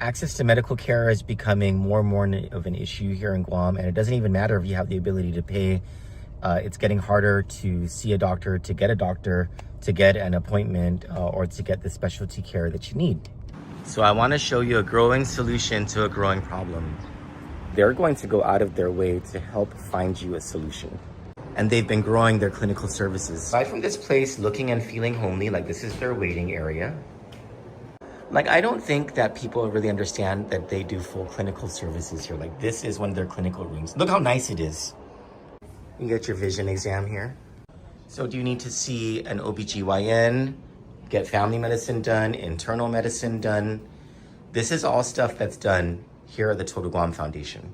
Access to medical care is becoming more and more of an issue here in Guam, and it doesn't even matter if you have the ability to pay. It's getting harder to see a doctor, to get an appointment, or to get the specialty care that you need. So I want to show you a growing solution to a growing problem. They're going to go out of their way to help find you a solution. And they've been growing their clinical services. Aside from this place looking and feeling homely, like this is their waiting area. Like, I don't think that people really understand that they do full clinical services here. Like, this is one of their clinical rooms. Look how nice it is. You get your vision exam here. So do you need to see an OBGYN, get family medicine done, internal medicine done? This is all stuff that's done here at the Total Guam Foundation.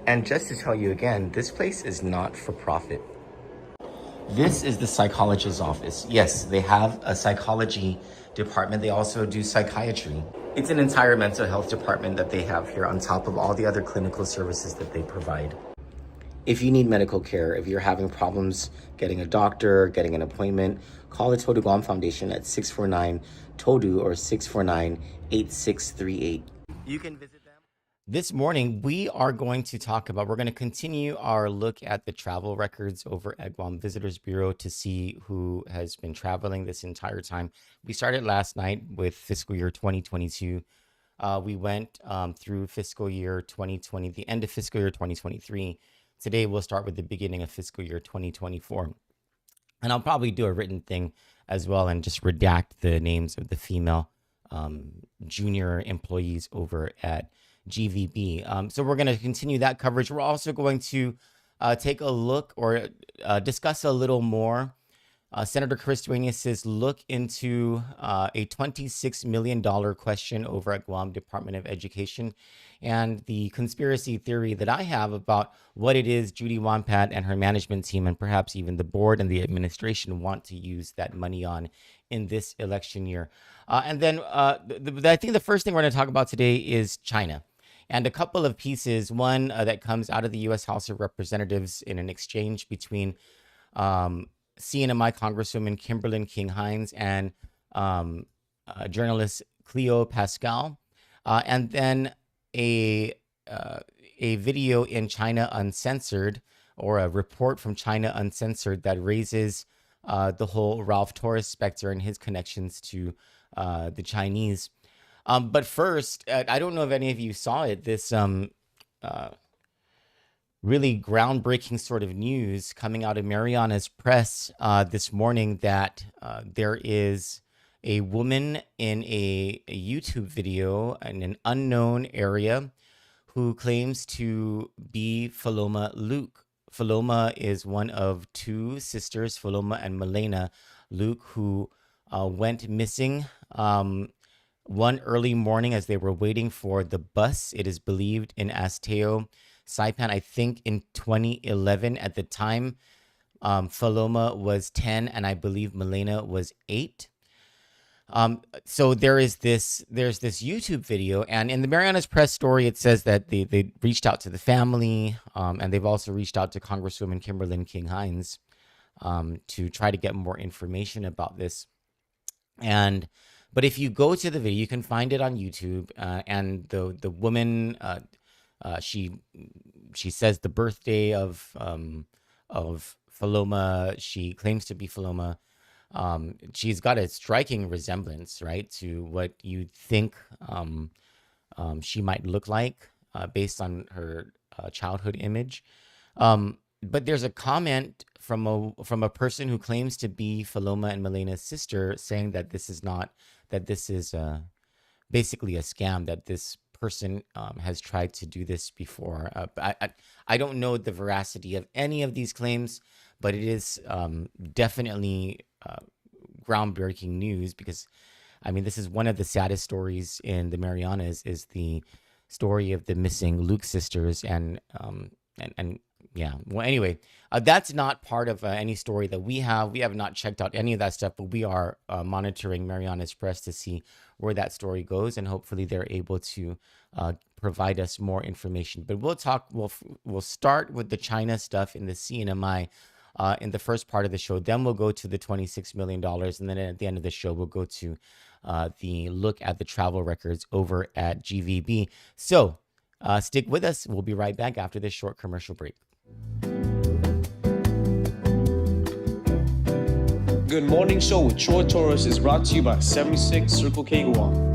And just to tell you again, this place is not for profit. This is the psychologist's office. Yes, they have a psychology department. They also do psychiatry. It's an entire mental health department that they have here on top of all the other clinical services that they provide. If you need medical care, if you're having problems getting a doctor, getting an appointment, call the Todu Guam Foundation at 649-TODU or 649-8638. You can visit them. This morning, we're going to continue our look at the travel records over at Guam Visitors Bureau to see who has been traveling this entire time. We started last night with fiscal year 2022. We went through fiscal year 2020, the end of fiscal year 2023. Today, we'll start with the beginning of fiscal year 2024. And I'll probably do a written thing as well and just redact the names of the female junior employees over at GVB. So we're going to continue that coverage. We're also going to take a look or discuss a little more Senator Chris Duenas' look into a $26 million question over at Guam Department of Education and the conspiracy theory that I have about what it is Judy Wampat and her management team and perhaps even the board and the administration want to use that money on in this election year. And then I think the first thing we're going to talk about today is China. And a couple of pieces, one that comes out of the U.S. House of Representatives in an exchange between CNMI Congresswoman Kimberly King-Hinds and journalist Cleo Pascal, and then a video in China Uncensored, or a report from China Uncensored that raises the whole Ralph Torres specter and his connections to the Chinese. But first, I don't know if any of you saw it, this really groundbreaking sort of news coming out of Mariana's Press this morning that there is a woman in a YouTube video in an unknown area who claims to be Philoma Luke. Philoma is one of two sisters, Philoma and Milena Luke, who went missing one early morning as they were waiting for the bus, it is believed, in Asteo, Saipan, I think in 2011. At the time, Philoma was 10 and I believe Milena was 8. So there's this YouTube video, and in the Mariana's Press story, it says that they reached out to the family, and they've also reached out to Congresswoman Kimberly King-Hinds to try to get more information about this. But if you go to the video, you can find it on YouTube, and the woman, she says the birthday of Philoma. She claims to be Philoma. She's got a striking resemblance, right, to what you'd think she might look like based on her childhood image. But there's a comment from a person who claims to be Philoma and Milena's sister saying that this is basically a scam, that this person has tried to do this before. I don't know the veracity of any of these claims, but it is definitely groundbreaking news, because I mean, this is one of the saddest stories in the Marianas, is the story of the missing Luke sisters, and yeah. Well, anyway, that's not part of any story that we have. We have not checked out any of that stuff, but we are monitoring Mariana's Press to see where that story goes, and hopefully they're able to provide us more information. But we'll start with the China stuff in the CNMI in the first part of the show. Then we'll go to the $26 million, and then at the end of the show, we'll go to the look at the travel records over at GVB. So stick with us. We'll be right back after this short commercial break. Good Morning Show with Torres is brought to you by 76 Circle K Guam.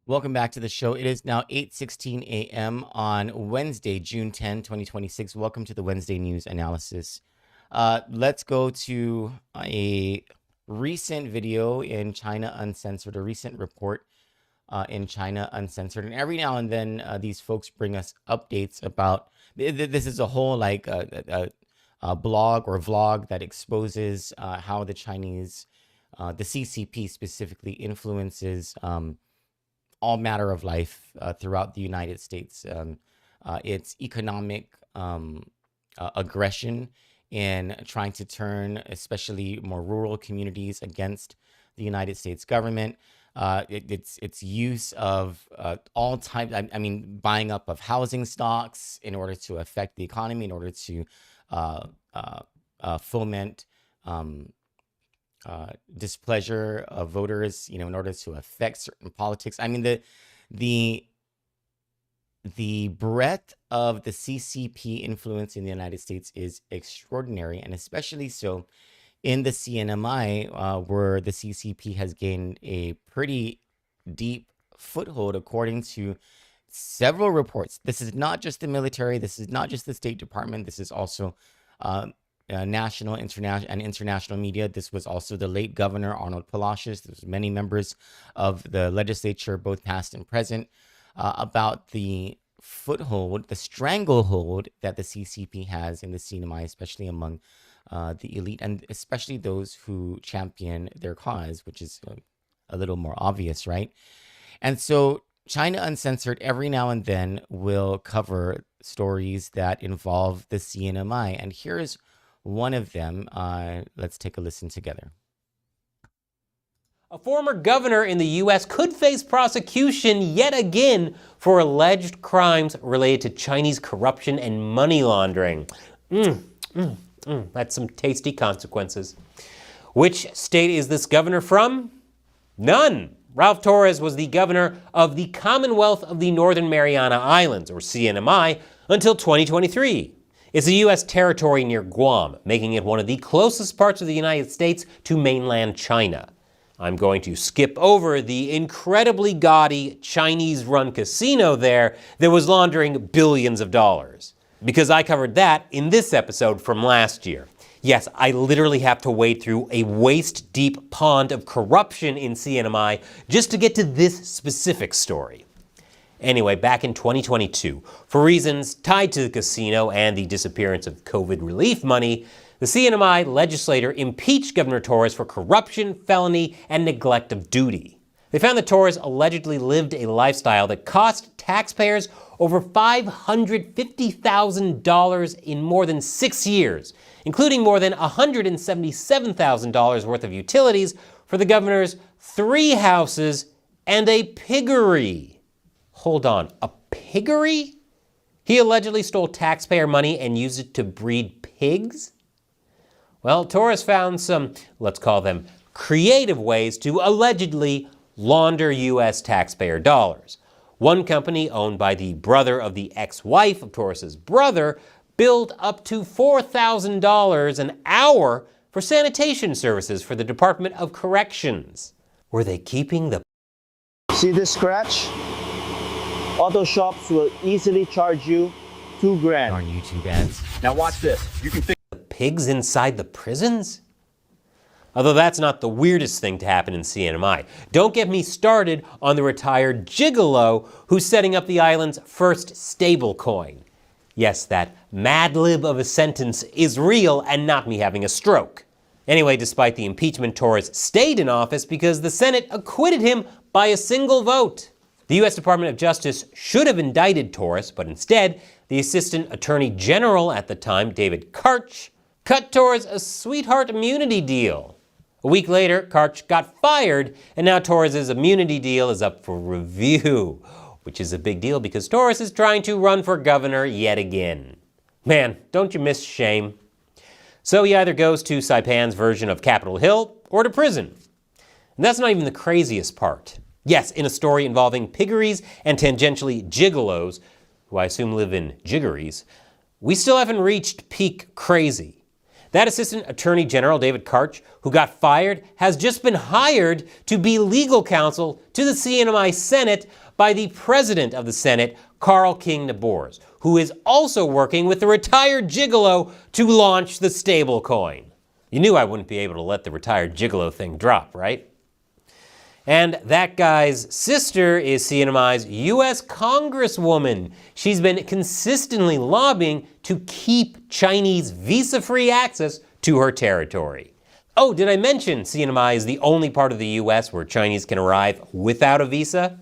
Welcome back to the show. It is now 8:16 a.m. on Wednesday, June 10, 2026. Welcome to the Wednesday News Analysis. Let's go to a recent video in China Uncensored, a recent report in China Uncensored. And every now and then, these folks bring us updates about, this is a whole like a blog or vlog that exposes how the Chinese, the CCP specifically influences all matter of life throughout the United States. It's economic aggression in trying to turn especially more rural communities against the United States government. It's use of all types, I mean, buying up of housing stocks in order to affect the economy, in order to foment displeasure of voters, in order to affect certain politics. I mean, the breadth of the CCP influence in the United States is extraordinary, and especially so in the CNMI, where the CCP has gained a pretty deep foothold, according to several reports. This is not just the military. This is not just the State Department. This is also national, international media. This was also the late Governor Arnold Palacios. There's many members of the legislature, both past and present, about the foothold, the stranglehold that the CCP has in the CNMI, especially among the elite, and especially those who champion their cause, which is a little more obvious, right? And so China Uncensored every now and then will cover stories that involve the CNMI. And here's one of them. Let's take a listen together. A former governor in the U.S. could face prosecution yet again for alleged crimes related to Chinese corruption and money laundering. That's some tasty consequences. Which state is this governor from? None. Ralph Torres was the governor of the Commonwealth of the Northern Mariana Islands, or CNMI, until 2023. It's a U.S. territory near Guam, making it one of the closest parts of the United States to mainland China. I'm going to skip over the incredibly gaudy Chinese-run casino there that was laundering billions of dollars, because I covered that in this episode from last year. Yes, I literally have to wade through a waist-deep pond of corruption in CNMI just to get to this specific story. Anyway, back in 2022, for reasons tied to the casino and the disappearance of COVID relief money, the CNMI legislator impeached Governor Torres for corruption, felony, and neglect of duty. They found that Torres allegedly lived a lifestyle that cost taxpayers over $550,000 in more than 6 years, including more than $177,000 worth of utilities for the governor's 3 houses and a piggery. Hold on, a piggery? He allegedly stole taxpayer money and used it to breed pigs? Well, Torres found some, let's call them, creative ways to allegedly launder U.S. taxpayer dollars. One company, owned by the brother of the ex-wife of Torres's brother, billed up to $4,000 an hour for sanitation services for the Department of Corrections. Were they keeping the... See this scratch? Auto shops will easily charge you $2,000. On YouTube ads. Now watch this. You can fix pigs inside the prisons? Although that's not the weirdest thing to happen in CNMI. Don't get me started on the retired gigolo who's setting up the island's first stablecoin. Yes, that Mad Lib of a sentence is real and not me having a stroke. Anyway, despite the impeachment, Torres stayed in office because the Senate acquitted him by a single vote. The U.S. Department of Justice should have indicted Torres, but instead, the Assistant Attorney General at the time, David Karch, cut Torres a sweetheart immunity deal. A week later, Karch got fired, and now Torres' immunity deal is up for review, which is a big deal because Torres is trying to run for governor yet again. Man, don't you miss shame? So he either goes to Saipan's version of Capitol Hill or to prison. And that's not even the craziest part. Yes, in a story involving piggeries and tangentially gigolos, who I assume live in jiggeries, we still haven't reached peak crazy. That Assistant Attorney General, David Karch, who got fired, has just been hired to be legal counsel to the CNMI Senate by the President of the Senate, Carl King-Hinds, who is also working with the retired gigolo to launch the stablecoin. You knew I wouldn't be able to let the retired gigolo thing drop, right? And that guy's sister is CNMI's U.S. Congresswoman. She's been consistently lobbying to keep Chinese visa-free access to her territory. Oh, did I mention CNMI is the only part of the U.S. where Chinese can arrive without a visa?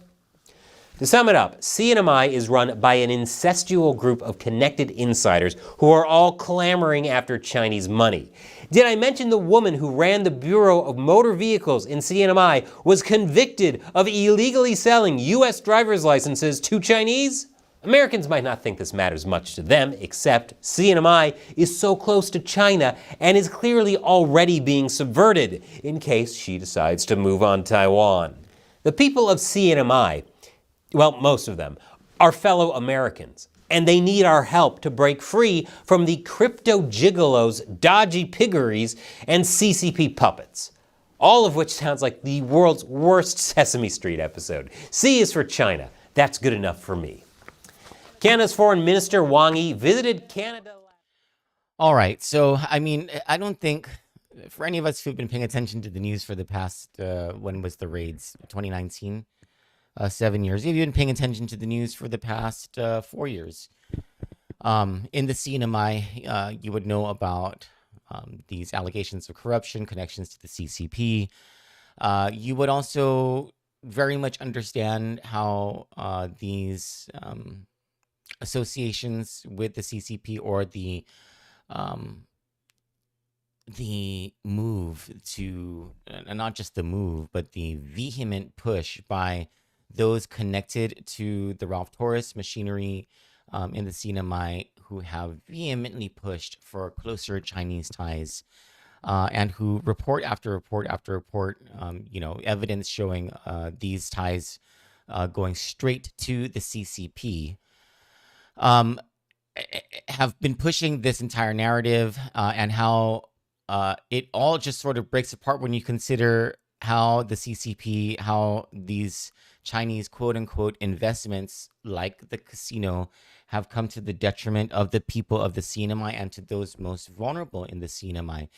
To sum it up, CNMI is run by an incestual group of connected insiders who are all clamoring after Chinese money. Did I mention the woman who ran the Bureau of Motor Vehicles in CNMI was convicted of illegally selling U.S. driver's licenses to Chinese? Americans might not think this matters much to them, except CNMI is so close to China and is clearly already being subverted in case she decides to move on Taiwan. The people of CNMI, well, most of them, are fellow Americans, and they need our help to break free from the crypto gigolos, dodgy piggeries, and CCP puppets. All of which sounds like the world's worst Sesame Street episode. C is for China. That's good enough for me. Canada's Foreign Minister Wang Yi visited Canada. All right, so I mean, I don't think for any of us who've been paying attention to the news for the past, when was the raids? 2019? 7 years. If you've been paying attention to the news for the past 4 years, in the CNMI, you would know about these allegations of corruption, connections to the CCP. You would also very much understand how these associations with the CCP or the move to, and not just the move, but the vehement push by those connected to the Ralph Torres machinery in the CNMI who have vehemently pushed for closer Chinese ties and who report after report after report, evidence showing these ties going straight to the CCP, have been pushing this entire narrative and how it all just sort of breaks apart when you consider how the CCP, how these Chinese quote-unquote investments like the casino have come to the detriment of the people of the CNMI and to those most vulnerable in the CNMI.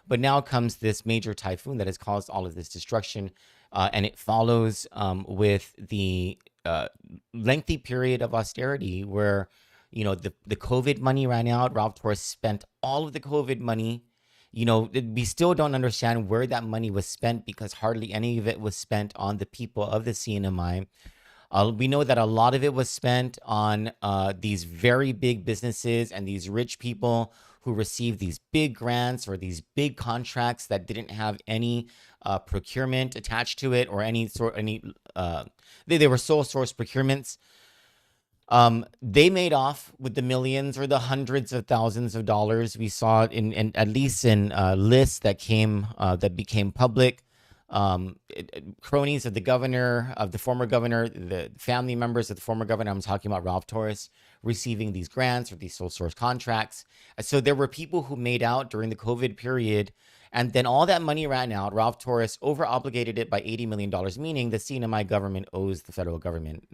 But now comes this major typhoon that has caused all of this destruction, and it follows with the lengthy period of austerity where, the COVID money ran out. Ralph Torres spent all of the COVID money. We still don't understand where that money was spent because hardly any of it was spent on the people of the CNMI. We know that a lot of it was spent on these very big businesses and these rich people who received these big grants or these big contracts that didn't have any procurement attached to it or they were sole source procurements. They made off with the millions or the hundreds of thousands of dollars. We saw it in at least in lists that became public. Cronies of the governor, of the former governor, the family members of the former governor, I'm talking about Ralph Torres, receiving these grants or these sole source contracts. So there were people who made out during the COVID period, and then all that money ran out. Ralph Torres over obligated it by $80 million, meaning the CNMI government owes the federal government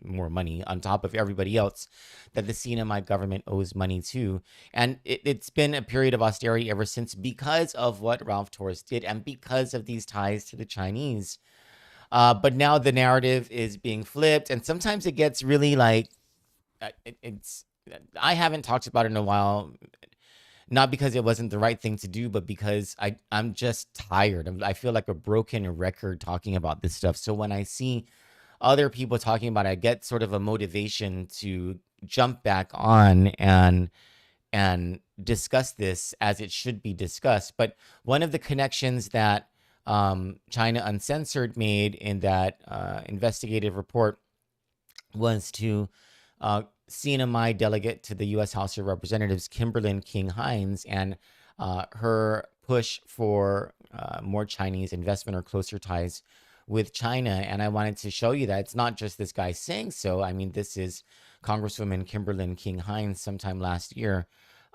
more money on top of everybody else that the CNMI government owes money to. And it's been a period of austerity ever since because of what Ralph Torres did and because of these ties to the Chinese. But now the narrative is being flipped, and sometimes it gets really like, I haven't talked about it in a while, not because it wasn't the right thing to do, but because I'm just tired. I feel like a broken record talking about this stuff. So when I see other people talking about it, I get sort of a motivation to jump back on and discuss this as it should be discussed. But one of the connections that China Uncensored made in that investigative report was to CNMI delegate to the U.S. House of Representatives, King-Hinds, and her push for more Chinese investment or closer ties with China. And I wanted to show you that it's not just this guy saying so. I mean, this is Congresswoman King-Hinds sometime last year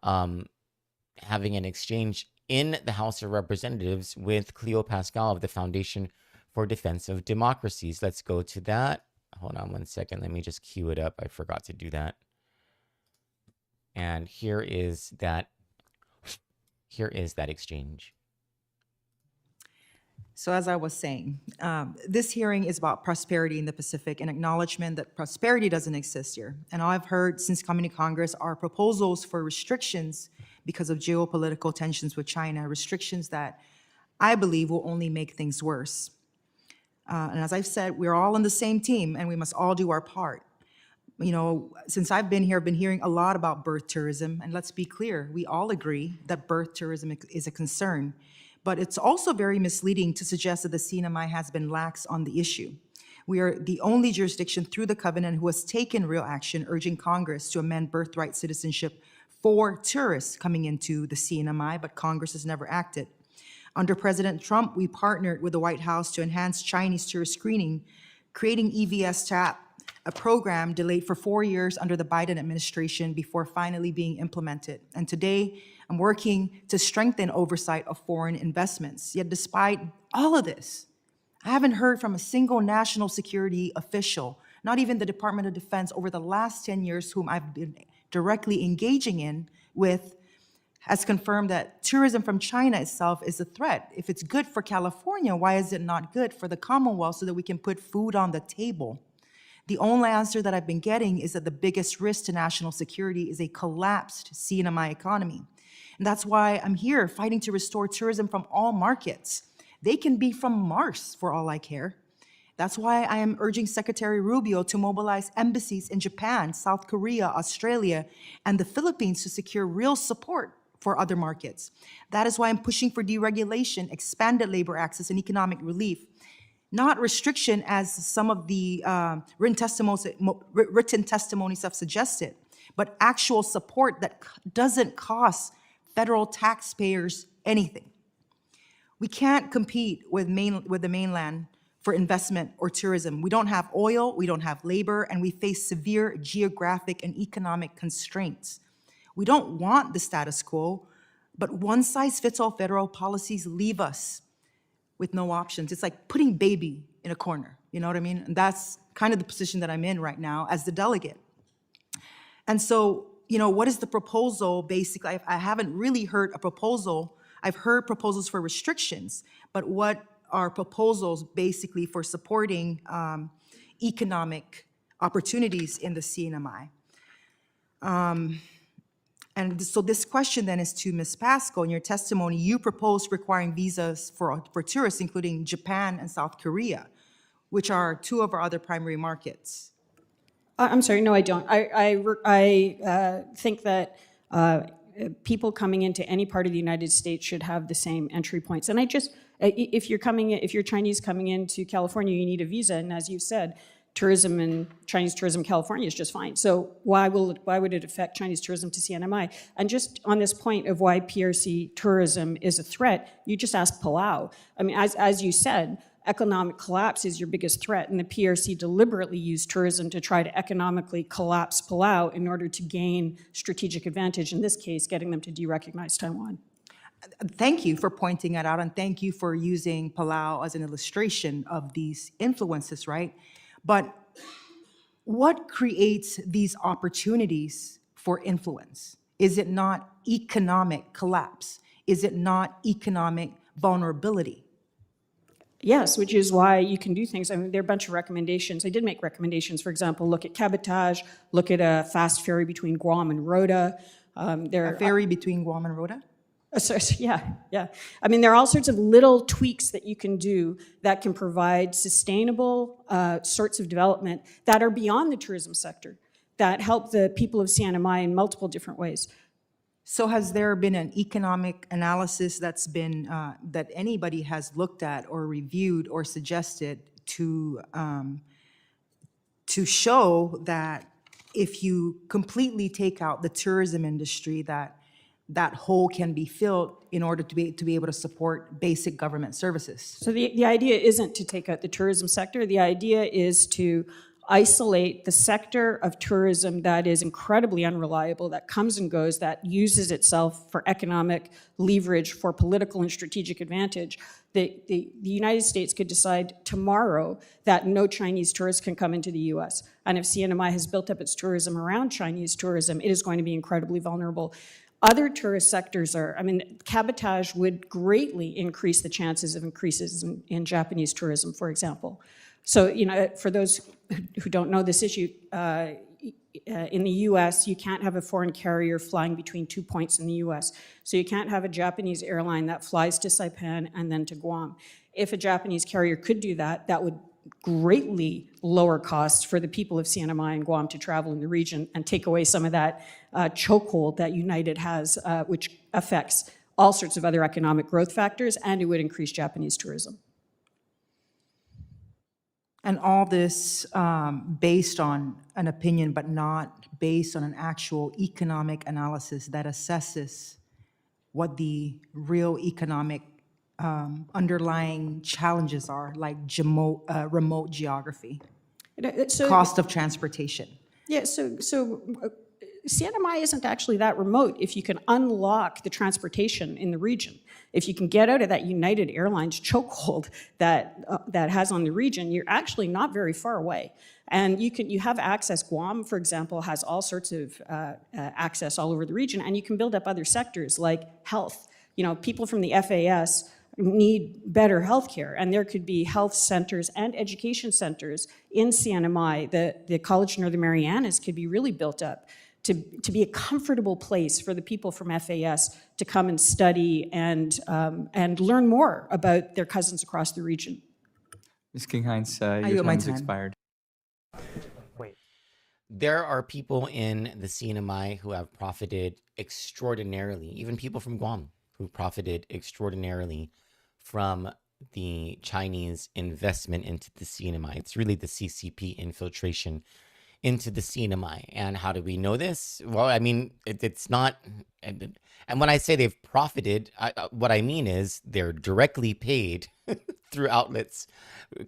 having an exchange in the House of Representatives with Cleo Pascal of the Foundation for Defense of Democracies. Let's go to that. Hold on one second. Let me just cue it up. I forgot to do that. And here is that exchange. So as I was saying, this hearing is about prosperity in the Pacific and acknowledgement that prosperity doesn't exist here. And all I've heard since coming to Congress are proposals for restrictions because of geopolitical tensions with China, restrictions that I believe will only make things worse. And as I've said, we're all on the same team and we must all do our part. You know, since I've been here, I've been hearing a lot about birth tourism. And let's be clear, we all agree that birth tourism is a concern. But it's also very misleading to suggest that the CNMI has been lax on the issue. We are the only jurisdiction through the covenant who has taken real action, urging Congress to amend birthright citizenship for tourists coming into the CNMI, but Congress has never acted. Under President Trump, we partnered with the White House to enhance Chinese tourist screening, creating EVS TAP, a program delayed for 4 years under the Biden administration before finally being implemented. And today, I'm working to strengthen oversight of foreign investments. Yet despite all of this, I haven't heard from a single national security official, not even the Department of Defense over the last 10 years whom I've been directly engaging with, has confirmed that tourism from China itself is a threat. If it's good for California, why is it not good for the Commonwealth so that we can put food on the table? The only answer that I've been getting is that the biggest risk to national security is a collapsed CNMI economy. And that's why I'm here fighting to restore tourism from all markets. They can be from Mars for all I care. That's why I am urging Secretary Rubio to mobilize embassies in Japan, South Korea, Australia, and the Philippines to secure real support for other markets. That is why I'm pushing for deregulation, expanded labor access, and economic relief. Not restriction as some of the written testimonies have suggested, but actual support that doesn't cost federal taxpayers anything. We can't compete with the mainland for investment or tourism. We don't have oil, we don't have labor, and we face severe geographic and economic constraints. We don't want the status quo, but one-size-fits-all federal policies leave us with no options. It's like putting baby in a corner, you know what I mean? And that's kind of the position that I'm in right now as the delegate. And so, you know, what is the proposal? Basically, I haven't really heard a proposal. I've heard proposals for restrictions, but what are proposals basically for supporting economic opportunities in the CNMI? And so this question then is to Ms. Pascal. In your testimony, you proposed requiring visas for tourists, including Japan and South Korea, which are two of our other primary markets. I'm sorry, no, I don't. I think that people coming into any part of the United States should have the same entry points. And if you're Chinese coming into California, you need a visa. And as you said, tourism and Chinese tourism California is just fine. So why would it affect Chinese tourism to CNMI? And just on this point of why PRC tourism is a threat, you just asked Palau. I mean, as you said, economic collapse is your biggest threat, and the PRC deliberately used tourism to try to economically collapse Palau in order to gain strategic advantage, in this case, getting them to derecognize Taiwan. Thank you for pointing that out, and thank you for using Palau as an illustration of these influences, right? But What creates these opportunities for influence? Is it not economic collapse? Is it not economic vulnerability? Yes, which is why you can do things. I mean, there are a bunch of recommendations. I did make recommendations. For example, look at cabotage, look at a fast ferry between Guam and Rota. A ferry between Guam and Rota? Yeah. I mean, there are all sorts of little tweaks that you can do that can provide sustainable sorts of development that are beyond the tourism sector, that help the people of CNMI in multiple different ways. So has there been an economic analysis that's been, that anybody has looked at or reviewed or suggested to show that if you completely take out the tourism industry, that hole can be filled in order to be able to support basic government services? So the idea isn't to take out the tourism sector. The idea is to isolate the sector of tourism that is incredibly unreliable, that comes and goes, that uses itself for economic leverage, for political and strategic advantage. The United States could decide tomorrow that no Chinese tourists can come into the US. And if CNMI has built up its tourism around Chinese tourism, it is going to be incredibly vulnerable. Other tourist sectors are, I mean, cabotage would greatly increase the chances of increases in Japanese tourism, for example. So, you know, for those who don't know this issue, in the US, you can't have a foreign carrier flying between 2 points in the US. So you can't have a Japanese airline that flies to Saipan and then to Guam. If a Japanese carrier could do that, that would greatly lower costs for the people of CNMI and Guam to travel in the region and take away some of that chokehold that United has, which affects all sorts of other economic growth factors, and it would increase Japanese tourism. And all this based on an opinion, but not based on an actual economic analysis that assesses what the real economic underlying challenges are, like remote geography, cost of transportation. Yeah, so CNMI isn't actually that remote if you can unlock the transportation in the region. If you can get out of that United Airlines chokehold that has on the region, you're actually not very far away. And you have access. Guam, for example, has all sorts of access all over the region, and you can build up other sectors like health. You know, people from the FAS need better health care, and there could be health centers and education centers in CNMI. The College of Northern Marianas could be really built up to be a comfortable place for the people from FAS to come and study and learn more about their cousins across the region. Ms. King-Hinds, your time has expired. There are people in the CNMI who have profited extraordinarily, even people from Guam who profited extraordinarily from the Chinese investment into the CNMI. It's really the CCP infiltration into the CNMI. And how do we know this? Well, I mean, it's not, and when I say they've profited, what I mean is they're directly paid through outlets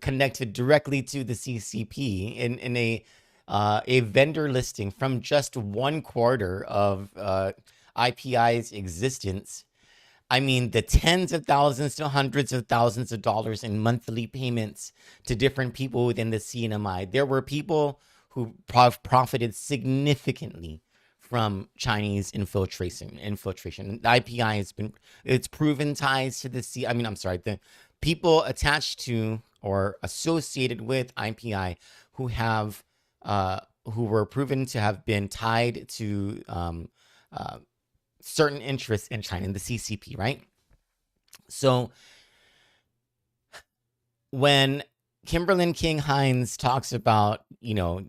connected directly to the CCP in a vendor listing from just 1 quarter of IPI's existence. I mean, the tens of thousands to hundreds of thousands of dollars in monthly payments to different people within the CNMI. There were people who profited significantly from Chinese infiltration. The IPI has been, it's proven ties to the the people attached to or associated with IPI who have who were proven to have been tied to certain interests in China, in the CCP, right? So when Kimberlyn King-Hinds talks about, you know,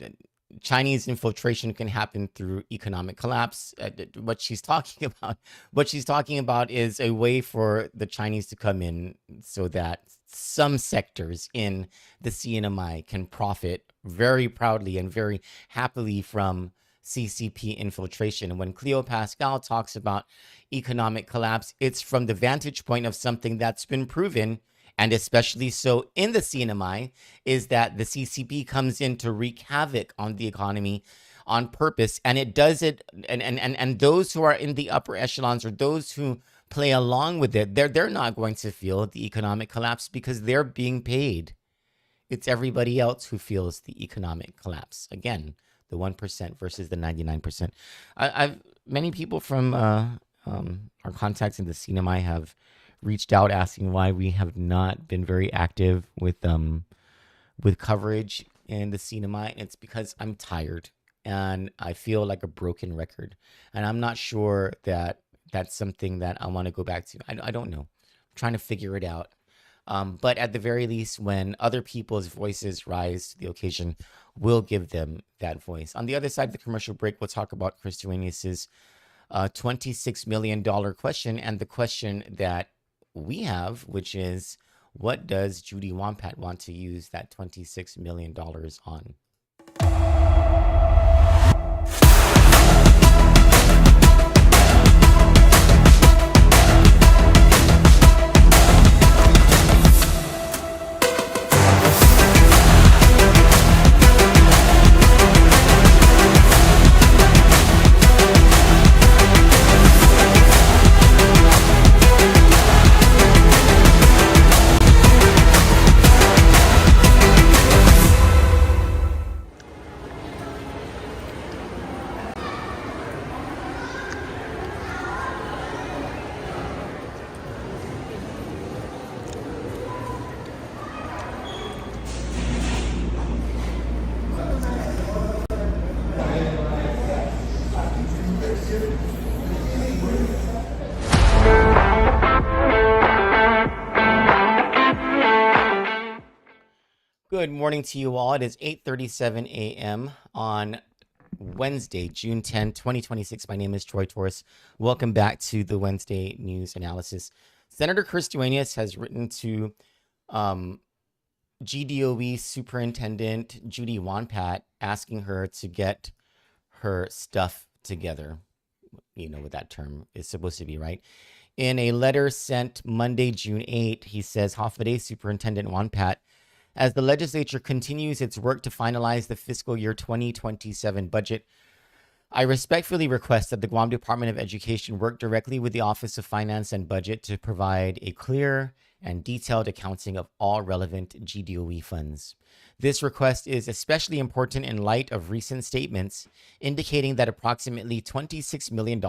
Chinese infiltration can happen through economic collapse, what she's talking about is a way for the Chinese to come in so that some sectors in the CNMI can profit very proudly and very happily from CCP infiltration. And when Cleo Pascal talks about economic collapse, it's from the vantage point of something that's been proven, and especially so in the CNMI, is that the CCP comes in to wreak havoc on the economy on purpose. And it does it, and those who are in the upper echelons, or those who play along with it, they're not going to feel the economic collapse because they're being paid It's everybody else who feels the economic collapse. Again, the 1% versus the 99%. I've many people from our contacts in the CNMI have reached out asking why we have not been very active with coverage in the CNMI. It's because I'm tired and I feel like a broken record, and I'm not sure that that's something that I want to go back to. I don't know. I'm trying to figure it out. But at the very least, when other people's voices rise to the occasion, we'll give them that voice. On the other side of the commercial break, we'll talk about Chris Duenas' $26 million question, and the question that we have, which is, what does Judy Wampat want to use that $26 million on? Good morning to you all. It is 8:37 a.m. on Wednesday, June 10, 2026. My name is Troy Torres. Welcome back to the Wednesday News Analysis. Senator Chris Duenas has written to GDOE Superintendent Judy Wampat asking her to get her stuff together. You know what that term is supposed to be, right? In a letter sent Monday, June 8, he says, Hoffaday Superintendent Wampat, as the legislature continues its work to finalize the fiscal year 2027 budget, I respectfully request that the Guam Department of Education work directly with the Office of Finance and Budget to provide a clear and detailed accounting of all relevant GDOE funds. This request is especially important in light of recent statements indicating that approximately $26 million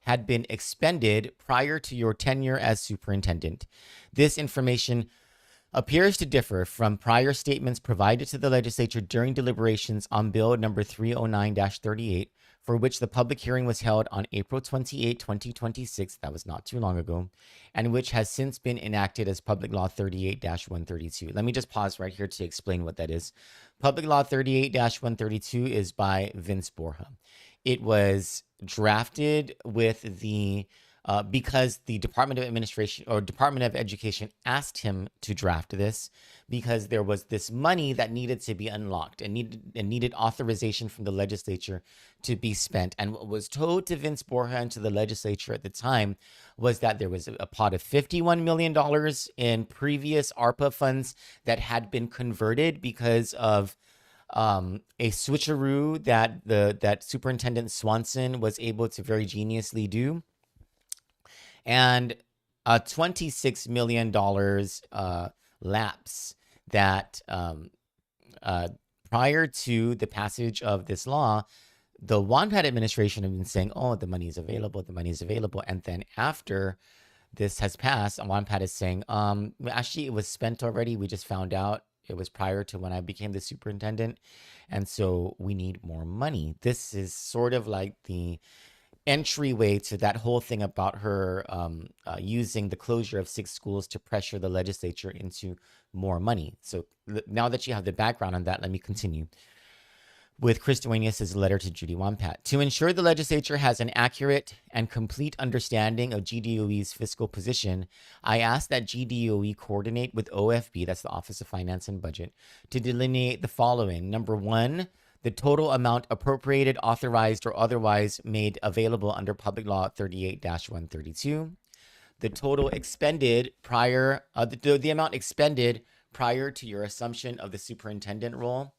had been expended prior to your tenure as superintendent. This information appears to differ from prior statements provided to the legislature during deliberations on Bill number 309-38, for which the public hearing was held on April 28, 2026, that was not too long ago, and which has since been enacted as Public Law 38-132. Let me just pause right here to explain what that is. Public Law 38-132 is by Vince Borja. It was drafted with the because the Department of Administration or Department of Education asked him to draft this because there was this money that needed to be unlocked and needed authorization from the legislature to be spent. And what was told to Vince Borja and to the legislature at the time was that there was a pot of $51 million in previous ARPA funds that had been converted because of a switcheroo that Superintendent Swanson was able to very geniusly do. And a $26 million lapse that prior to the passage of this law, the Wampat administration had been saying, oh, the money is available, the money is available. And then after this has passed, Wampat is saying, actually, it was spent already. We just found out it was prior to when I became the superintendent. And so we need more money. This is sort of like the entryway to that whole thing about her using the closure of 6 schools to pressure the legislature into more money. So now that you have the background on that, let me continue with Chris Duenas' letter to Judy Wampat. To ensure the legislature has an accurate and complete understanding of GDOE's fiscal position, I ask that GDOE coordinate with OFB, that's the Office of Finance and Budget, to delineate the following. Number 1, the total amount appropriated, authorized, or otherwise made available under Public Law 38-132. The total expended prior, the amount expended prior to your assumption of the superintendent role.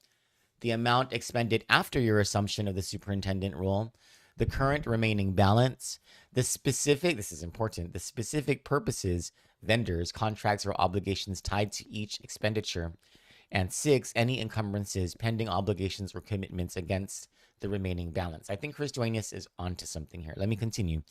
The amount expended after your assumption of the superintendent role. The current remaining balance. The specific, this is important, the specific purposes, vendors, contracts, or obligations tied to each expenditure. And 6, any encumbrances, pending obligations, or commitments against the remaining balance. I think Chris Duenas is onto something here. Let me continue.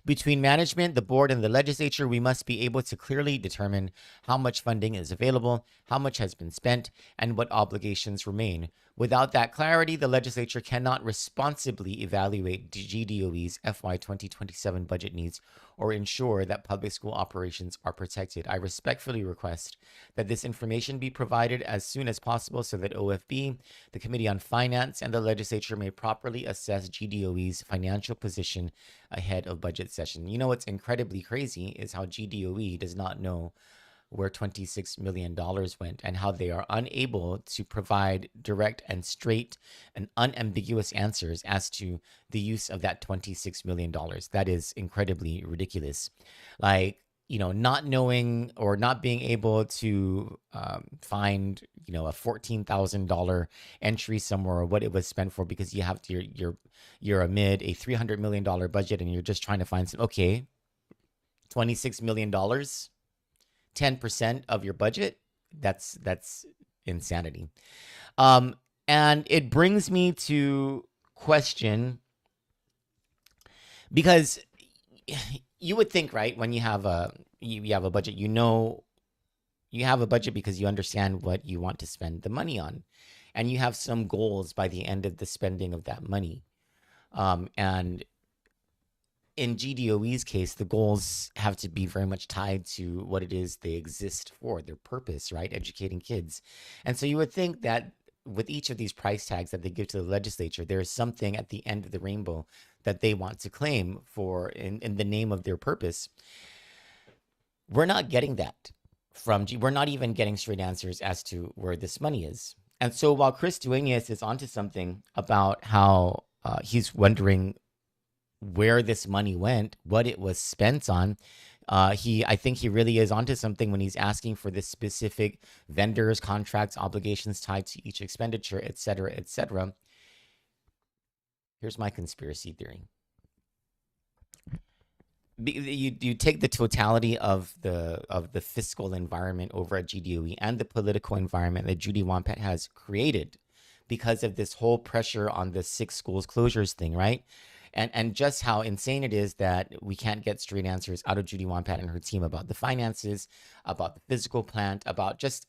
Between management, the board, and the legislature, we must be able to clearly determine how much funding is available, how much has been spent, and what obligations remain. Without that clarity, the legislature cannot responsibly evaluate GDOE's FY 2027 budget needs or ensure that public school operations are protected. I respectfully request that this information be provided as soon as possible so that OFB, the Committee on Finance, and the legislature may properly assess GDOE's financial position ahead of budget session. You know what's incredibly crazy is how GDOE does not know where $26 million went and how they are unable to provide direct and straight and unambiguous answers as to the use of that $26 million. That is incredibly ridiculous. Like, you know, not knowing or not being able to find, you know, a $14,000 entry somewhere or what it was spent for, because you have to, you're amid a $300 million budget and you're just trying to find some, okay, $26 million, 10% of your budget. That's insanity. And it brings me to question, because you would think, right, when you have a budget, you know, you have a budget because you understand what you want to spend the money on, and you have some goals by the end of the spending of that money. And in GDOE's case, the goals have to be very much tied to what it is they exist for, their purpose, right? Educating kids. And so you would think that with each of these price tags that they give to the legislature, there is something at the end of the rainbow that they want to claim for in the name of their purpose. We're not getting that from we're not even getting straight answers as to where this money is. And so while Chris Duenas is onto something about how he's wondering where this money went, what it was spent on, I think he really is onto something when he's asking for the specific vendors, contracts, obligations tied to each expenditure, et cetera, et cetera. Here's my conspiracy theory. You take the totality of the fiscal environment over at GDOE and the political environment that Judy Wampat has created because of this whole pressure on the 6 schools closures thing, right? And just how insane it is that we can't get straight answers out of Judy Wampat and her team about the finances, about the physical plant, about just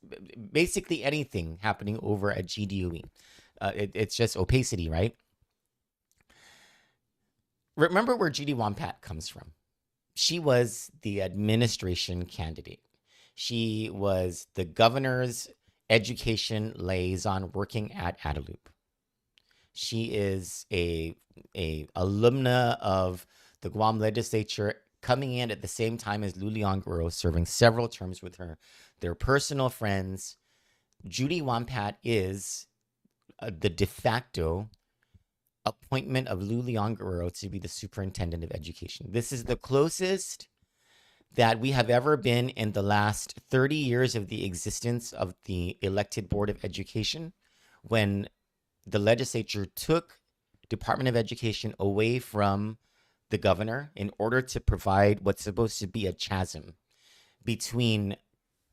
basically anything happening over at GDOE. It's just opacity, right? Remember where Judy Wampat comes from. She was the administration candidate. She was the governor's education liaison working at Adelup. She is a alumna of the Guam legislature, coming in at the same time as Luliang Guerrero, serving several terms with her. They're personal friends. Judy Wampat is the de facto appointment of Luliang Guerrero to be the superintendent of education. This is the closest that we have ever been in the last 30 years of the existence of the elected Board of Education, when the legislature took Department of Education away from the governor in order to provide what's supposed to be a chasm between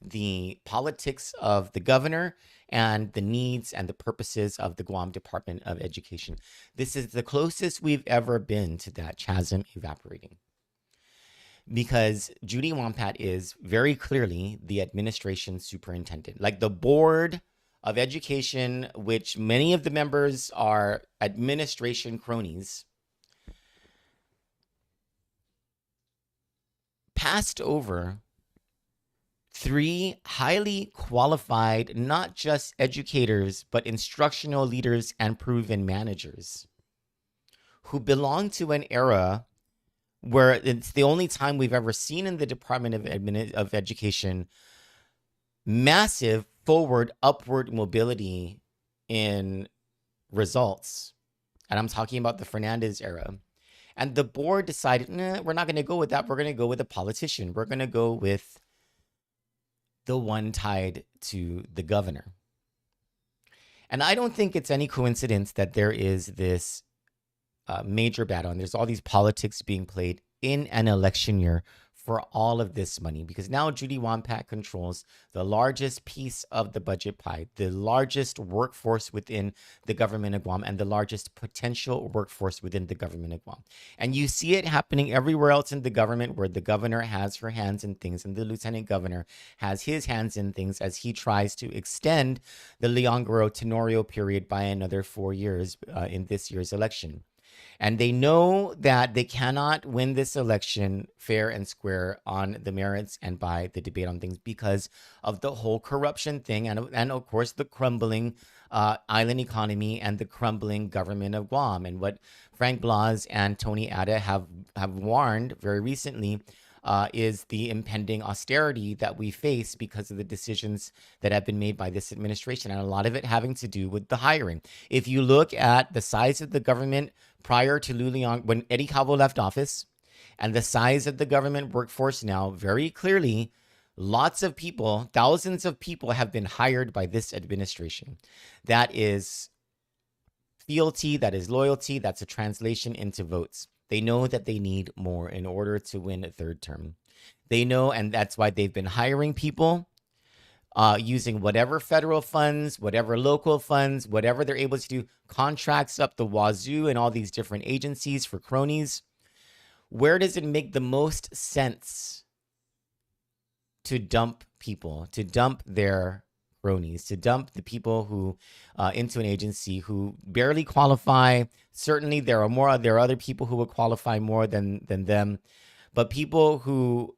the politics of the governor and the needs and the purposes of the Guam Department of Education. This is the closest we've ever been to that chasm evaporating, because Judy Wampat is very clearly the administration superintendent. Like the Board of Education, which many of the members are administration cronies, passed over 3 highly qualified, not just educators, but instructional leaders and proven managers who belong to an era where it's the only time we've ever seen in the Department of Education massive forward, upward mobility in results. And I'm talking about the Fernandez era. And the board decided, nah, we're not going to go with that. We're going to go with a politician. We're going to go with the one tied to the governor. And I don't think it's any coincidence that there is this major battle, and there's all these politics being played in an election year for all of this money, because now Judy Wampat controls the largest piece of the budget pie, the largest workforce within the government of Guam, and the largest potential workforce within the government of Guam. And you see it happening everywhere else in the government, where the governor has her hands in things and the lieutenant governor has his hands in things as he tries to extend the Leongro Tenorio period by another 4 years in this year's election. And they know that they cannot win this election fair and square on the merits and by the debate on things, because of the whole corruption thing, and of course the crumbling island economy and the crumbling government of Guam. And what Frank Blas and Tony Ada have warned very recently is the impending austerity that we face because of the decisions that have been made by this administration, and a lot of it having to do with the hiring. If you look at the size of the government prior to when Eddie Calvo left office, and the size of the government workforce now, very clearly, lots of people, thousands of people have been hired by this administration. That is fealty, that is loyalty, that's a translation into votes. They know that they need more in order to win a third term. They know, and that's why they've been hiring people using whatever federal funds, whatever local funds, whatever they're able to do, contracts up the wazoo and all these different agencies for cronies. Where does it make the most sense to dump people, to dump their cronies, to dump the people who into an agency who barely qualify? Certainly there are other people who would qualify more than them, but people who,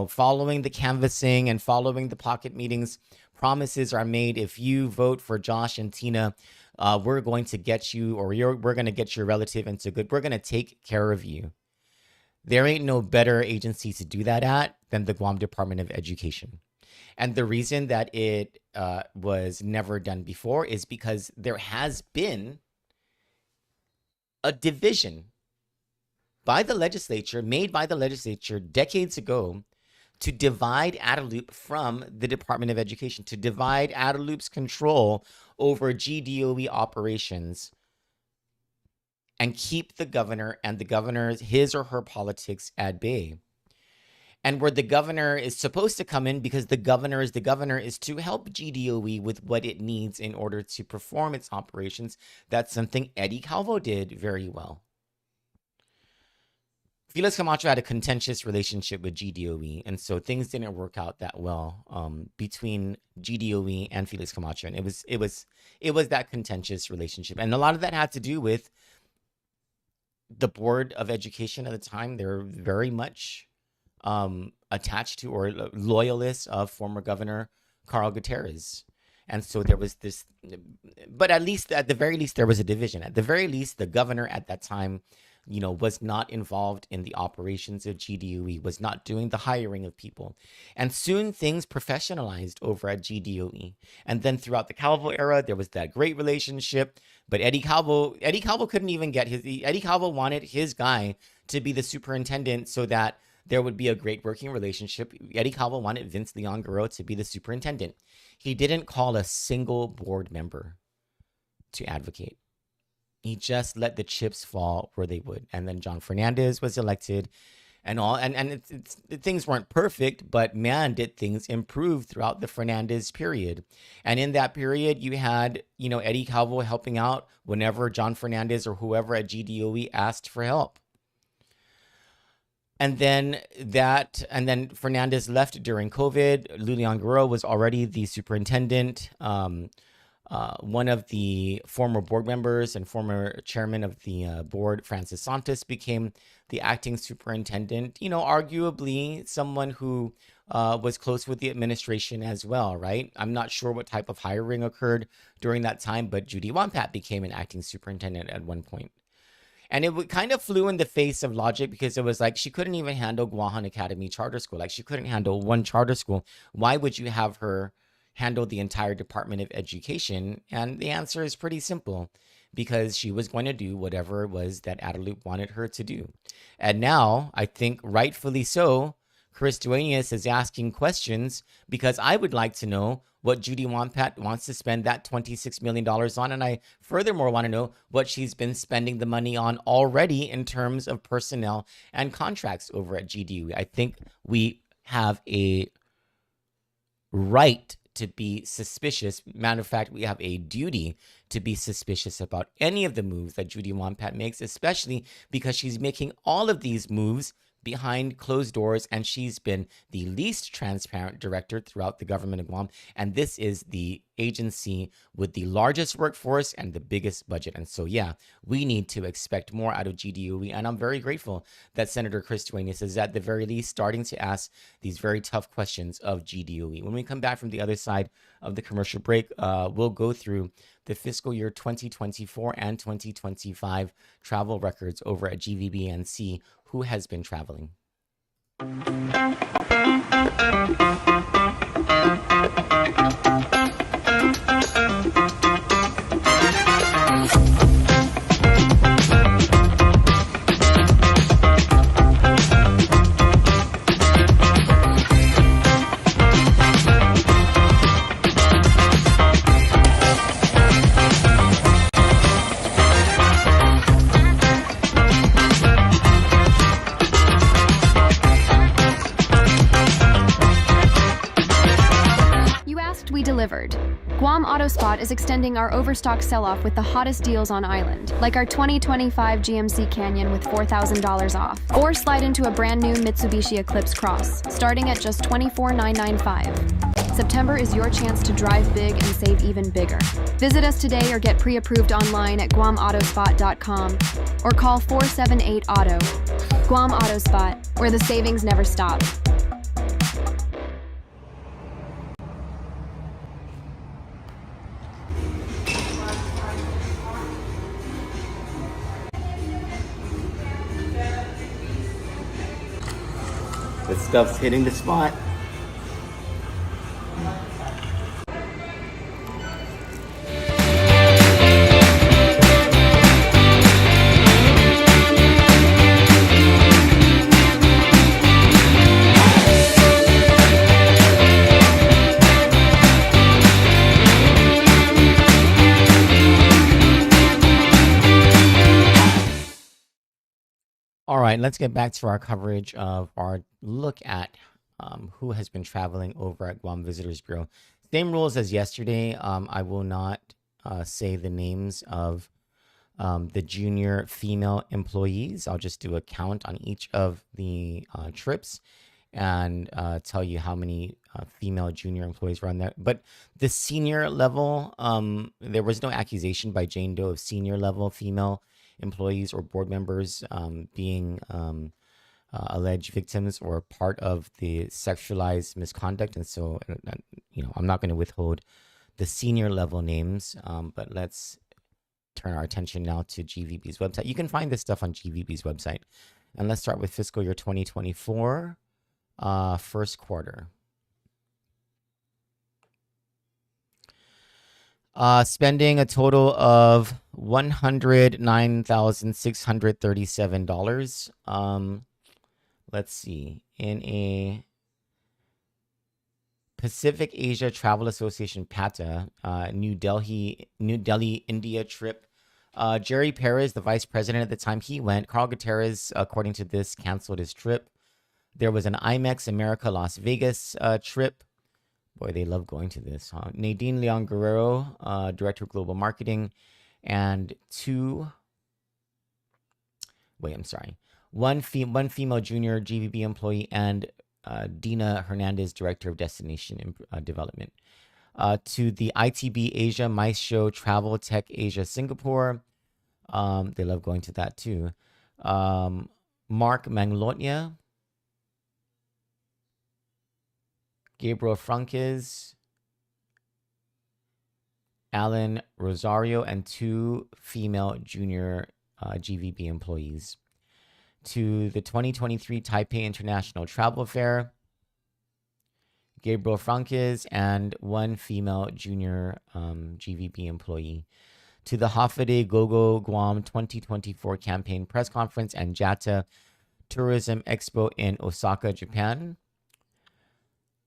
following the canvassing and following the pocket meetings, promises are made. If you vote for Josh and Tina, we're going to get you, or we're going to get your relative into good. We're going to take care of you. There ain't no better agency to do that at than the Guam Department of Education. And the reason that it was never done before is because there has been a division made by the legislature decades ago, to divide Adelup from the Department of Education, to divide Adelup's control over GDOE operations, and keep the governor and the governor's, his or her politics at bay. And where the governor is supposed to come in, because the governor is to help GDOE with what it needs in order to perform its operations. That's something Eddie Calvo did very well. Felix Camacho had a contentious relationship with GDOE, and so things didn't work out that well between GDOE and Felix Camacho, and it was that contentious relationship, and a lot of that had to do with the Board of Education at the time. They're very much attached to or loyalists of former Governor Carl Gutierrez. And so there was this, but at the very least, there was a division. At the very least, the governor at that time, was not involved in the operations of GDOE, was not doing the hiring of people. And soon things professionalized over at GDOE. And then throughout the Calvo era, there was that great relationship. But Eddie Calvo couldn't even get Eddie Calvo wanted his guy to be the superintendent so that there would be a great working relationship. Eddie Calvo wanted Vince Leongro to be the superintendent. He didn't call a single board member to advocate. He just let the chips fall where they would. And then John Fernandez was elected and all. And things weren't perfect, but man, did things improve throughout the Fernandez period. And in that period, you had, Eddie Calvo helping out whenever John Fernandez or whoever at GDOE asked for help. And then Fernandez left during COVID. Lulian Guerrero was already the superintendent. One of the former board members and former chairman of the board, Francis Santos, became the acting superintendent. Arguably someone who was close with the administration as well, right? I'm not sure what type of hiring occurred during that time, but Judy Wampat became an acting superintendent at one point. And it kind of flew in the face of logic, because it was like she couldn't even handle Guahan Academy Charter School. Like, she couldn't handle one charter school. Why would you have her handle the entire Department of Education? And the answer is pretty simple, because she was going to do whatever it was that Adelup wanted her to do. And now, I think rightfully so, Chris Duenas is asking questions, because I would like to know, what Judy Wampat wants to spend that $26 million on. And I furthermore want to know what she's been spending the money on already in terms of personnel and contracts over at GDOE. I think we have a right to be suspicious. Matter of fact, we have a duty to be suspicious about any of the moves that Judy Wampat makes, especially because she's making all of these moves behind closed doors, and she's been the least transparent director throughout the government of Guam. And this is the agency with the largest workforce and the biggest budget. And so, yeah, we need to expect more out of GDOE. And I'm very grateful that Senator Chris Duenas is at the very least starting to ask these very tough questions of GDOE. When we come back from the other side of the commercial break, we'll go through the fiscal year 2024 and 2025 travel records over at GVB and see who has been traveling. We delivered. Guam AutoSpot is extending our overstock sell-off with the hottest deals on island, like our 2025 GMC Canyon with $4,000 off. Or slide into a brand new Mitsubishi Eclipse Cross, starting at just $24,995. September is your chance to drive big and save even bigger. Visit us today or get pre-approved online at guamautospot.com or call 478-AUTO. Guam AutoSpot, where the savings never stop. The stuff's hitting the spot. All right, let's get back to our coverage of our look at who has been traveling over at Guam Visitors Bureau. Same rules as yesterday. I will not say the names of the junior female employees. I'll just do a count on each of the trips and tell you how many female junior employees were on there. But the senior level, there was no accusation by Jane Doe of senior level female employees or board members being alleged victims or part of the sexualized misconduct. And so, I'm not going to withhold the senior level names, but let's turn our attention now to GVB's website. You can find this stuff on GVB's website. And let's start with fiscal year 2024, first quarter. Spending a total of $109,637. Let's see. In a Pacific Asia Travel Association PATA, New Delhi, India trip. Jerry Perez, the vice president at the time, he went. Carl Gutierrez, according to this, canceled his trip. There was an IMEX America Las Vegas trip. Boy, they love going to this, huh? Nadine Leon Guerrero, director of global marketing, and one female junior GVB employee, and Dina Hernandez, director of destination development. To the ITB Asia Mice Show Travel Tech Asia Singapore. They love going to that too. Mark Manglotnia, Gabriel Franquez, Alan Rosario, and two female junior GVB employees. To the 2023 Taipei International Travel Fair, Gabriel Franquez and one female junior GVB employee. To the Hafide Gogo Guam 2024 campaign press conference and JATA Tourism Expo in Osaka, Japan.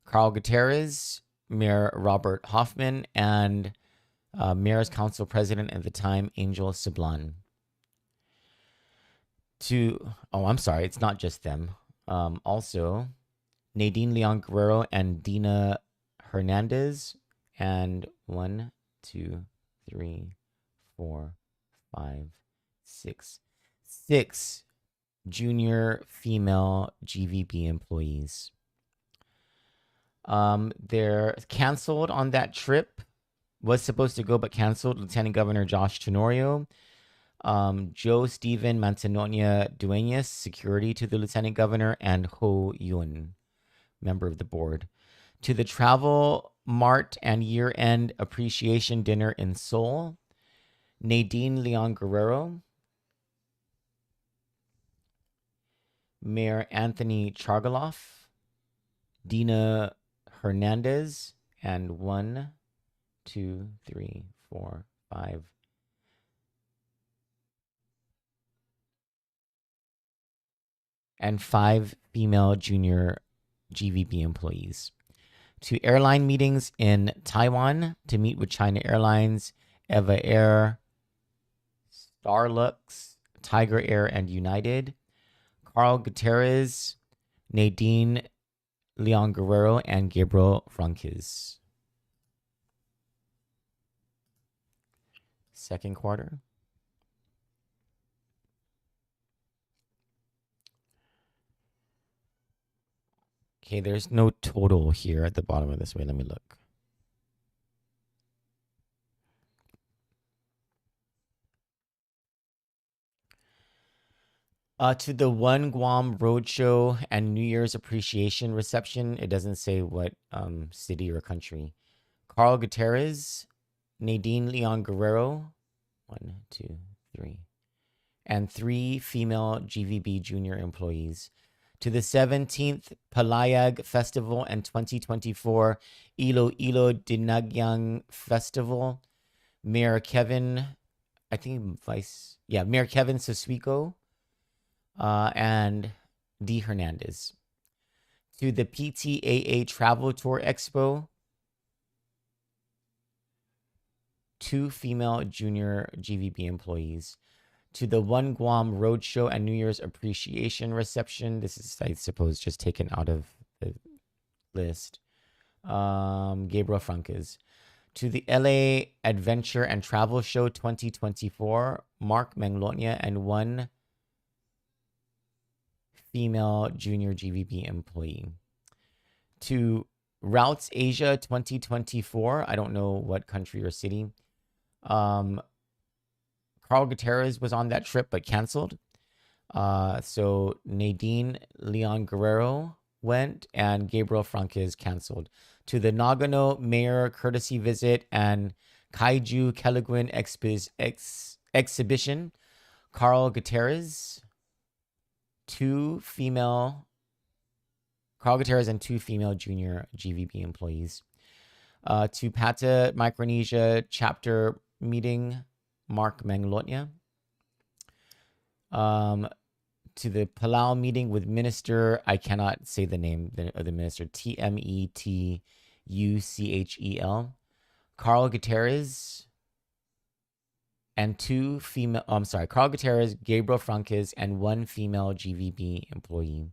Carl Gutierrez, Mayor Robert Hoffman, and Mayor's Council President at the time, Angel Sablan. I'm sorry, it's not just them. Also, Nadine Leon Guerrero and Dina Hernandez, and 1, 2, 3, 4, 5, 6. 6 junior female GVB employees. They're canceled on that trip. Was supposed to go but canceled. Lieutenant Governor Josh Tenorio, Joe Stephen Manzanonia Duenas, security to the Lieutenant Governor, and Ho Yun, member of the board. To the Travel Mart and year-end appreciation dinner in Seoul, Nadine Leon Guerrero, Mayor Anthony Chargaloff, Dina Hernandez, and 1, 2, 3, 4, 5. And 5 female junior GVB employees. To airline meetings in Taiwan to meet with China Airlines, Eva Air, Starlux, Tiger Air, and United. Carl Gutierrez, Nadine Leon Guerrero, and Gabriel Franquez. Second quarter. Okay, there's no total here at the bottom of this. Wait, let me look. To the One Guam Roadshow and New Year's Appreciation Reception, it doesn't say what city or country. Carl Gutierrez, Nadine Leon Guerrero, 1, 2, 3, and 3 female GVB junior employees. To the 17th Palayag Festival and 2024 Iloilo Dinagyang Festival, Mayor Kevin, Mayor Kevin Soswico, and D. Hernandez. To the PTAA Travel Tour Expo, 2 female junior GVB employees. To the One Guam Roadshow and New Year's Appreciation Reception, this is, I suppose, just taken out of the list, Gabriel Franquez. To the LA Adventure and Travel Show 2024, Mark Manglonia, and 1 female junior GVB employee. To Routes Asia 2024, I don't know what country or city. Carl Gutierrez was on that trip but canceled. So Nadine Leon Guerrero went and Gabriel Franquez canceled. To the Nagano Mayor Courtesy Visit and Kaiju Keliguin Exhibition, Carl Gutierrez, Carl Gutierrez and 2 female junior GVB employees. To Pata Micronesia chapter meeting, Mark Manglonia. To the Palau meeting with Minister, I cannot say the name of the minister, Tmetuchel, Carl Gutierrez, and 2 female, Carl Gutierrez, Gabriel Franquez, and 1 female GVB employee.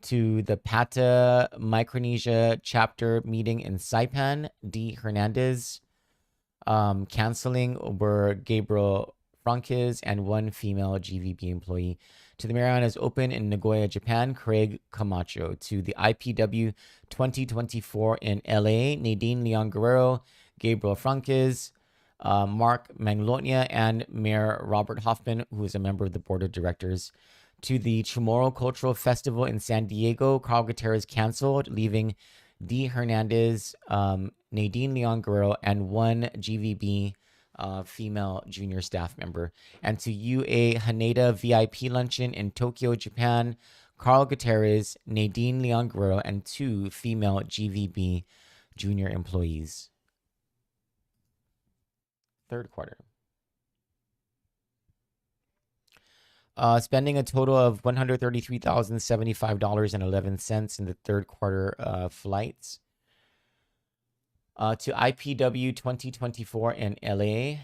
To the Pata Micronesia chapter meeting in Saipan, D. Hernandez. Canceling were Gabriel Franquez and 1 female GVB employee. To the Marianas Open in Nagoya, Japan, Craig Camacho. To the IPW 2024 in LA, Nadine Leon Guerrero, Gabriel Franquez, Mark Manglonia, and Mayor Robert Hoffman, who is a member of the board of directors. To the Chamorro Cultural Festival in San Diego, Carl Gutierrez canceled, leaving D. Hernandez, Nadine Leon Guerrero, and 1 GVB female junior staff member. And to UA Haneda VIP luncheon in Tokyo, Japan, Carl Gutierrez, Nadine Leon Guerrero, and 2 female GVB junior employees. Third quarter. Spending a total of $133,075.11 in the third quarter flights. To IPW 2024 in LA.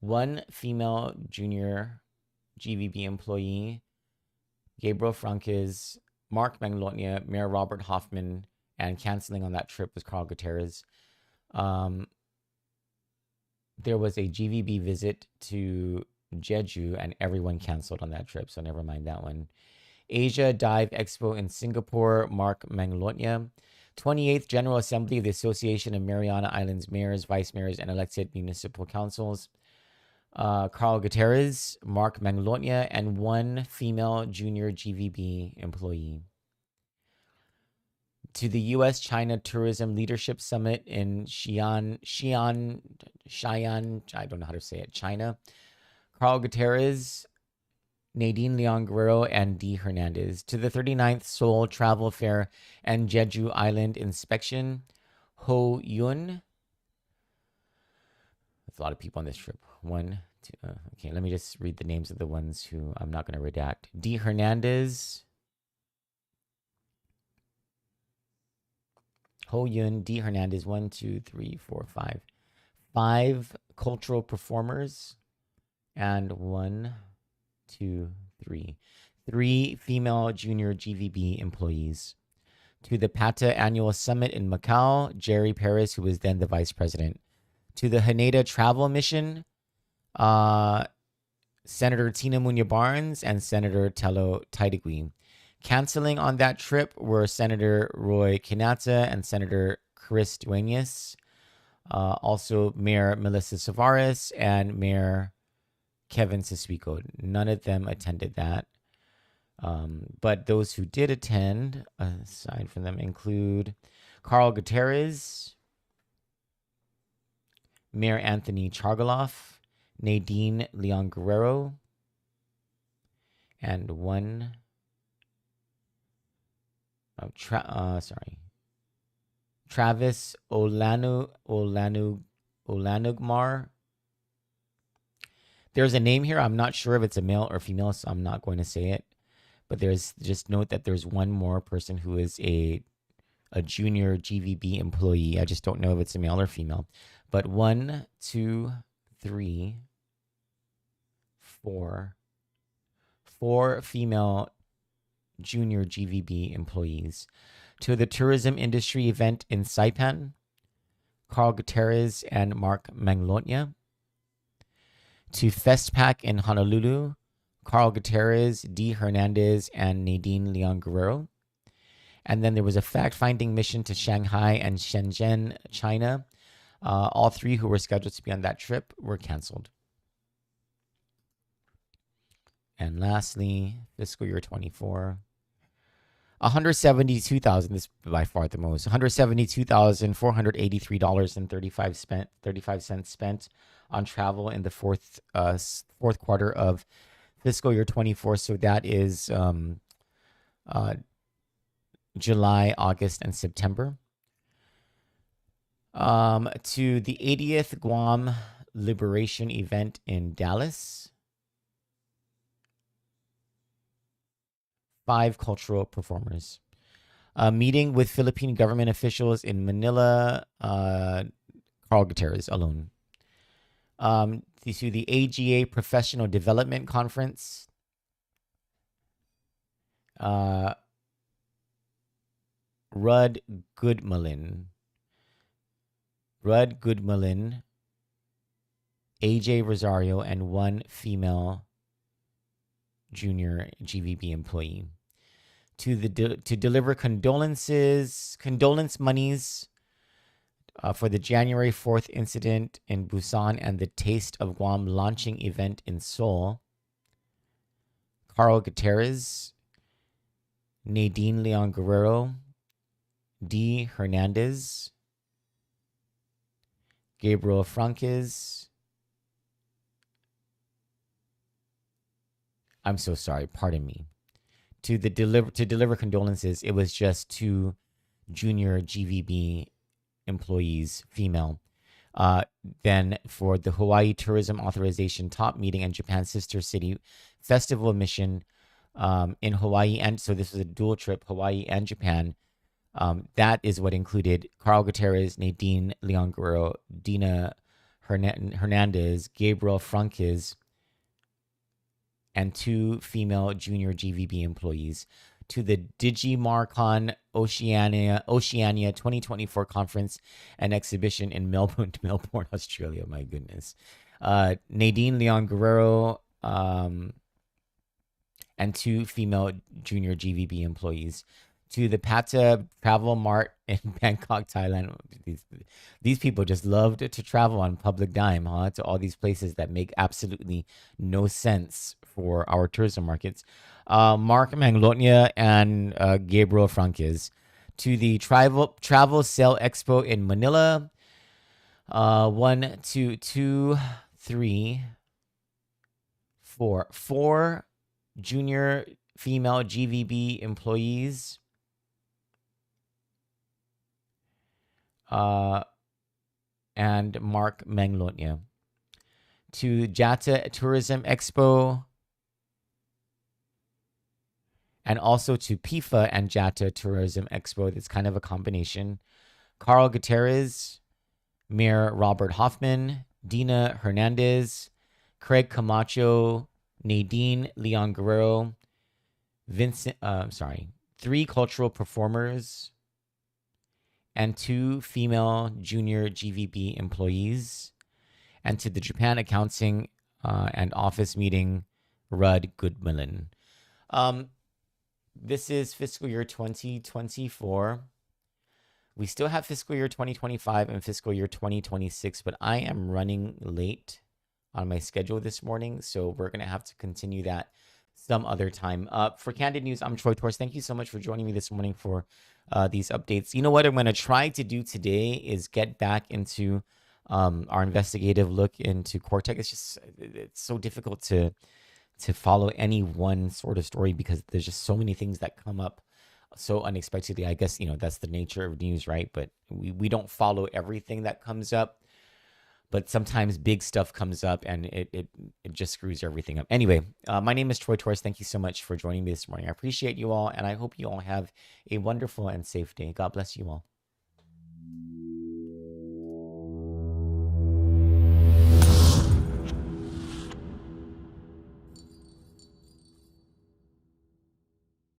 One female junior GVB employee, Gabriel Franquez, Mark Manglotnia, Mayor Robert Hoffman, and canceling on that trip was Carl Gutierrez. There was a GVB visit to Jeju, and everyone canceled on that trip, so never mind that one. Asia Dive Expo in Singapore, Mark Manglotnia. 28th General Assembly of the Association of Mariana Islands Mayors, Vice Mayors, and Elected Municipal Councils. Carl Gutierrez, Mark Manglotnia, and one female junior GVB employee. To the U.S.-China Tourism Leadership Summit in Xi'an, I don't know how to say it, China. Carl Gutierrez, Nadine Leon Guerrero, and D. Hernandez. To the 39th Seoul Travel Fair and Jeju Island Inspection, Ho Yun. There's a lot of people on this trip. One, two, okay, let me just read the names of the ones who I'm not going to redact. D. Hernandez, Ho Yun, D. Hernandez, 1, 2, 3, 4, 5. 5 cultural performers, and 1, 2, 3. 3 female junior GVB employees. To the PATA Annual Summit in Macau, Jerry Paris, who was then the vice president. To the Haneda Travel Mission, Senator Tina Munya Barnes and Senator Tello Taitigui. Canceling on that trip were Senator Roy Kinata and Senator Chris Duenas, also Mayor Melissa Savares and Mayor Kevin Siswico. None of them attended that. But those who did attend, aside from them, include Carl Gutierrez, Mayor Anthony Chargaloff, Nadine Leon Guerrero, and one Travis Olanugmar. There's a name here. I'm not sure if it's a male or female, so I'm not going to say it. But there's just note that there's one more person who is a junior GVB employee. I just don't know if it's a male or female. But 1, 2, 3, 4 female junior GVB employees. To the tourism industry event in Saipan, Carl Gutierrez and Mark Manglotnia. To Festpac in Honolulu, Carl Gutierrez, D. Hernandez, and Nadine Leon Guerrero. And then there was a fact-finding mission to Shanghai and Shenzhen, China. All 3 who were scheduled to be on that trip were canceled. And lastly, fiscal year 24. 172,000, this is by far the most, $172,483.35 spent on travel in the fourth quarter of fiscal year 24. So that is July, August, and September. To the 80th Guam Liberation event in Dallas. 5 cultural performers. A meeting with Philippine government officials in Manila, Carl Gutierrez alone. To the AGA Professional Development Conference. Rudd Goodmalin, AJ Rosario, and 1 female junior GVB employee. To deliver condolence monies for the January 4th incident in Busan and the Taste of Guam launching event in Seoul, Carl Gutierrez, Nadine Leon Guerrero, D. Hernandez, Gabriel Franquez. I'm so sorry, pardon me. To deliver condolences, it was just 2 junior GVB employees, female. Then for the Hawaii Tourism Authorization Top Meeting and Japan Sister City Festival Mission, in Hawaii. And so this was a dual trip, Hawaii and Japan. That is what included Carl Gutierrez, Nadine Leon Guerrero, Dina Hernandez, Gabriel Franquez, and 2 female junior GVB employees to the DigiMarCon Oceania 2024 conference and exhibition in Melbourne, Australia. My goodness. Nadine Leon Guerrero and 2 female junior GVB employees to the Pata Travel Mart in Bangkok, Thailand. These people just loved to travel on public dime, huh? To all these places that make absolutely no sense for our tourism markets. Mark Manglotnia and Gabriel Franquez to the Travel Sale Expo in Manila. 1, 2, 2, 3, 4. 4 junior female GVB employees. And Mark Manglotnia to Jata Tourism Expo, and also to PIFA and Jata Tourism Expo. It's kind of a combination. Carl Gutierrez, Mayor Robert Hoffman, Dina Hernandez, Craig Camacho, Nadine Leon Guerrero, 3 cultural performers, and 2 female junior GVB employees, and to the Japan Accounting and Office Meeting, Rudd Goodmalin. This is fiscal year 2024. We still have fiscal year 2025 and fiscal year 2026, but I am running late on my schedule this morning, so we're going to have to continue that some other time. For Candid News, I'm Troy Torres. Thank you so much for joining me this morning for these updates. You know what I'm going to try to do today is get back into our investigative look into Cortec. It's so difficult to follow any one sort of story because there's just so many things that come up so unexpectedly. I guess, that's the nature of news, right? But we don't follow everything that comes up. But sometimes big stuff comes up and it just screws everything up. Anyway, my name is Troy Torres. Thank you so much for joining me this morning. I appreciate you all, and I hope you all have a wonderful and safe day. God bless you all.